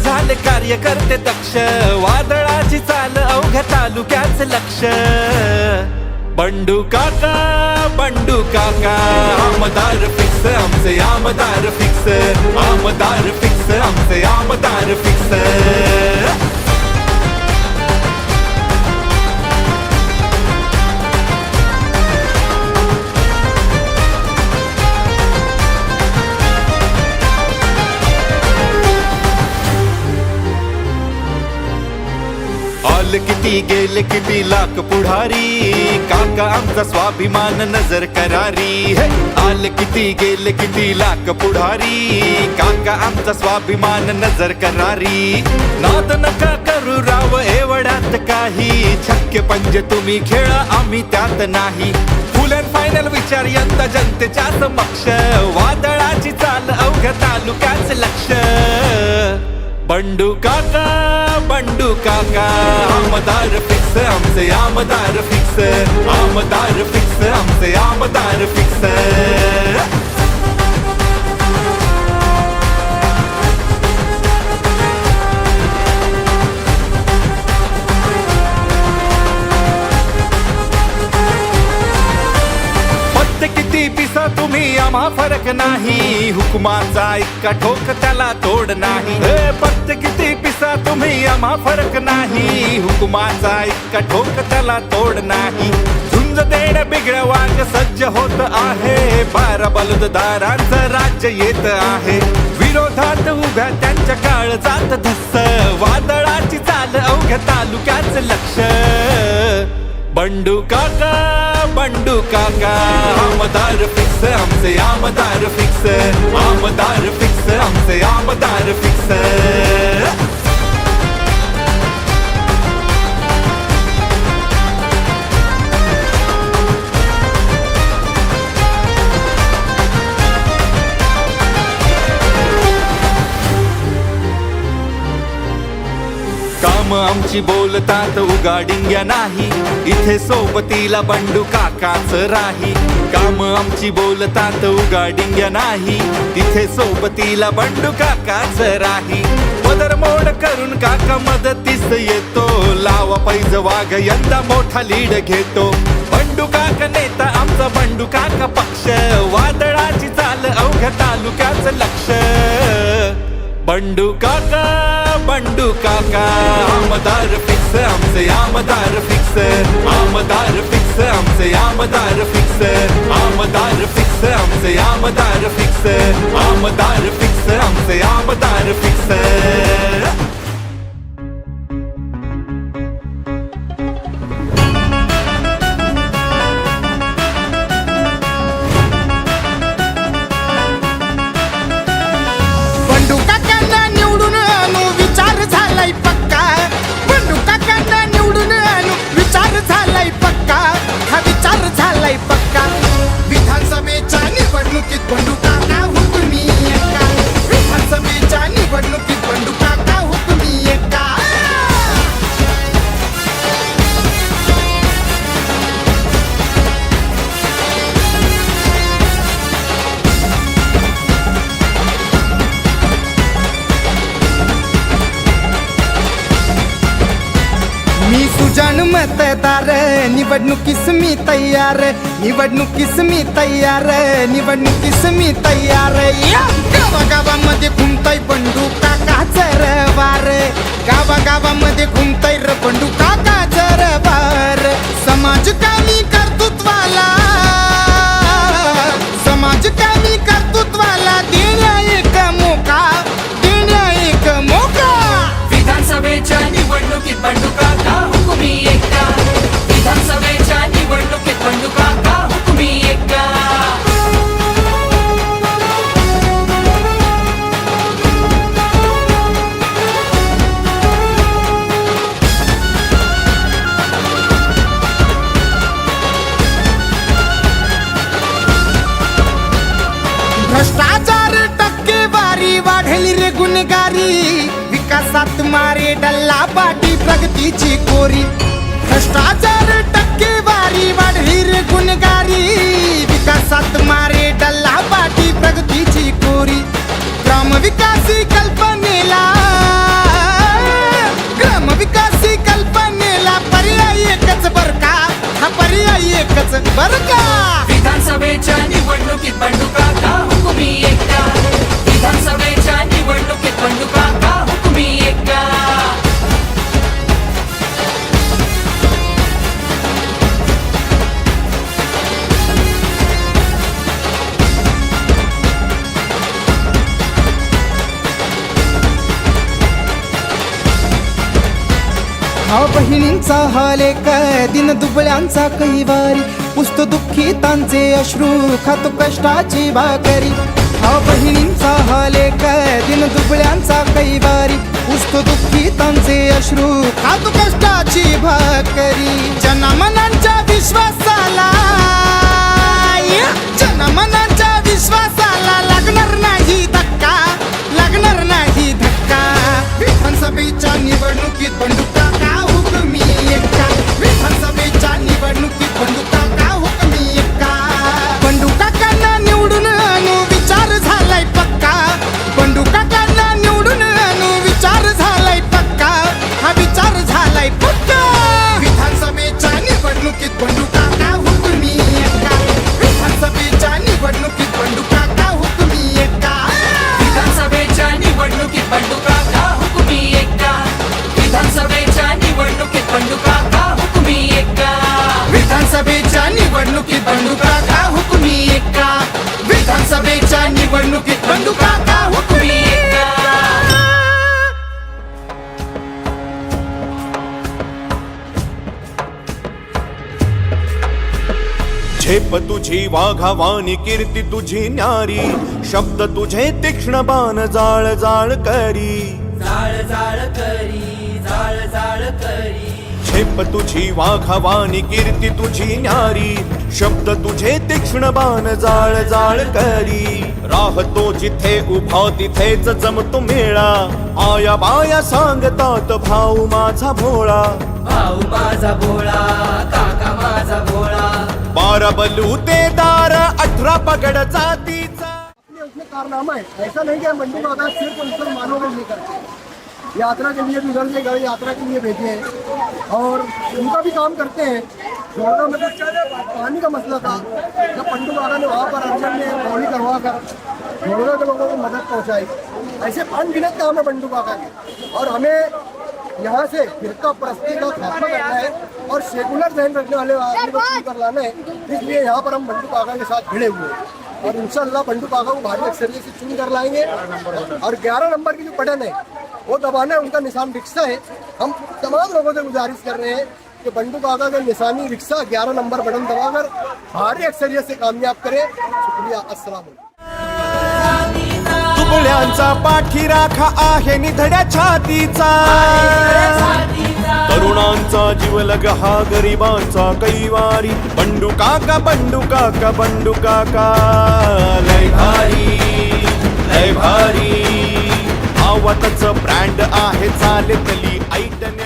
झाले कार्यकर्ते दक्ष, वादळाची चाल अवघ्या तालुक्याच लक्ष. बंडू काका, बंडू काका, आमदार फिक्स आमचे आमदार फिक्स, आमदार फिक्स आमचे आमदार फिक्स. आले किती गेले किती लाख पुढारी, काका आमचा स्वाभिमान नजर करारी. आले किती गेले किती लाख पुढारी, काका आमचा स्वाभिमान नजर करारी. नाद नका करू राव एवढ्यात काही, छक्के पंजे तुम्ही खेळा आम्ही त्यात नाही. फुल अँड फायनल विचार यंदा जनतेच्या समक्ष, वादळाची चाल अवघ्या तालुक्याच लक्ष. बंडू काका, बंडू काका, आमदार फिक्स आमचे आमदार फिक्स, आमदार फिक्स आमचे आमदार फिक्स. किती पिसा तुम्ही आम्हा फरक नाही, हुकुमाचा इतका ठोक त्याला तोड नाही. फक्त किती पिसा तुम्ही आम्हा फरक नाही, हुकुमाचा इतका ठोक त्याला तोड नाही. झुंज देणं बिगड्या वाग सज्ज होत आहे, 12 बलुतदारांचं राज्य येत आहे. विरोधात उभ्या त्यांच्या काळ जात धस्स, वादळाची चाल अवघ्या तालुक्याच लक्ष. बंडू काका, बंडू काका, आमदार फिक्स आमचे आमदार फिक्स, आमदार फिक्स आमचे आमदार फिक्स. काम आमची बोलतात उगाडिंग्या नाही, इथे सोबतीला बंडू काकाच राही. काम आमची बोलतात उगाडिंग्या नाही, इथे सोबतीला बंडू काकाच राही. पदर मोड करून काका मदतीस येतो, लावा पैज वाघ यंदा मोठा लीड घेतो. बंडू काका नेता आमचा बंडू काका पक्ष, वादळाची चाल अवघ्या तालुक्याच लक्ष. बंडू काका, बंडू काका, आमदार फिक्स आमचे आमदार फिक्स, आमदार फिक्स आमचे आमदार फिक्स, आमदार फिक्स आमचे आमदार फिक्स, आमदार फिक्स आमचे आमदार फिक्स. विधानसभेच्या निवडणुकीत बंडू काका हो तुम्ही एका, विधानसभेच्या निवडणुकीत बंडू काका हो तुम्ही एका. मी सुजाण मतदार, निवडणुकीस मी तयार, निवडणुकीस मी तयार, निवडणुकीस मी तयार. गावागावामध्ये घुमताय बंडू काका जरवार, गावागावामध्ये घुमताय र बंडू काका जरवार. समाजकामी कर्तृत्वाला, समाजकामी कर्तृत्वाला देण्या एक मोका, देण्या एक मोका. विधानसभेच्या निवडणुकीत बंडू काका हुकुमी एका, विधानसभेच्या निवडणुकीत बंडू काका हुकुमी एका. भ्रष्टाचार टक्केवारी वाढली रे गुन्हेगारी, विकासात मारे डल्ला पाटी प्रगतीची कोरी. भ्रष्टाचार टक्केवारी वाढली रे गुन्हेगारी, विकासात मारे डल्ला पाटी प्रगतीची कोरी. ग्रामविकासी कल्पनेला निवडणुकीत बंडू काका हुकुमी एका विधानसभेच्या निवडणुकीत बंडू काका हुकुमी एका हा बहिणींचा हाल एक दिन दुबळ्यांचा कैवारी पुसतो दुःखितांचे अश्रू खातो कष्टाची भाकरी हा बहिणींचा हाल एक दिन दुबळ्यांचा कैवारी पुसतो दुःखितांचे अश्रू खातो कष्टाची भाकरी जनमनांच्या विश्वासाला जनमनांच्या विश्वासाला लागणार नाही धक्का लागणार नाही धक्का विधानसभेच्या निवडणुकीत बंडू काका हुकुमी एका विधानसभेच्या निवडणुकीत बंडू काका हुकुमी एका बंडू काकांना निवडून आणू विचार झालाय पक्का बंडू काकांना निवडून आणू विचार झालाय पक्का हा विचार झालाय पक्का विधानसभेच्या निवडणुकीत बंडू काका हुकुमी एका विधानसभेच्या निवडणुकीत बंडू काका हुकुमी एका विधानसभेच्या निवडणुकीत बंडू काका हुकुमी एका विधानसभेच्या निवडणुकीत बंडू काका हुकुमी एका विधानसभेच्या निवडणुकीत बंडू काका हुकुमी एका विधानसभेच्या निवडणुकीत बंडू काका हुकुमी एका झेप तुझी वाघावानी कीर्ती तुझी न्यारी शब्द तुझे तीक्ष्ण बाण जाळ जाळ करी जाळ जाळ करी जाळ जाळ करी झेप तुझी वाघावानी कीर्ती तुझी न्यारी शब्द तुझे तीक्ष्ण बाण जाळ जाळ करी राहतो जिथे उभा तिथेच जमतो मेळा आया बाया सांगतात भाऊ माझा भोळा भाऊ माझा भोळा काका माझा भोळा 12 बलुतेदार 18 पगड जातीचा अपने उसमें कारनामा है ऐसा नहीं कि मंडी का आधार सिर्फ और सिर्फ मानव नहीं करते यात्रा के लिए भी उधर से गए यात्रा के लिए भेजे हैं और उनका भी काम करते हैं जोड़ना में कुछ पानी का मसला था जब पंडू बाबा ने वहाँ पर अर्जन में पौड़ी करवा कर जोड़ना के लोगों को मदद पहुँचाई ऐसे अनगिनत काम है पंडू बाबा के और हमें यहाँ से फिरका परस्ती का खात्मा करना है और सेकुलर जहन रखने वाले आदमी को चुन कर लाना है इसलिए यहाँ पर हम बंडू काका के साथ भिड़े हुए हैं और इंशाल्लाह बंडू काका को भारी अक्सरियत से चुन कर लाएंगे और 11 नंबर की जो बटन है वो दबाना है उनका निशान रिक्शा है हम तमाम लोगों से गुजारिश कर रहे हैं कि बंडू काका का निशानी रिक्शा 11 नंबर बटन दबाकर भारी अक्सरियत से कामयाब करें शुक्रिया अस्सलाम वालेकुम। दुबळ्यांचा पाठीराखा आहे निधड्या छातीचा तरुणांचा जीवलग हा गरिबांचा कैवारी बंडू काका बंडू काका बंडू काका लय भारी आवाजाचं ब्रँड आहे चालतली ऐटन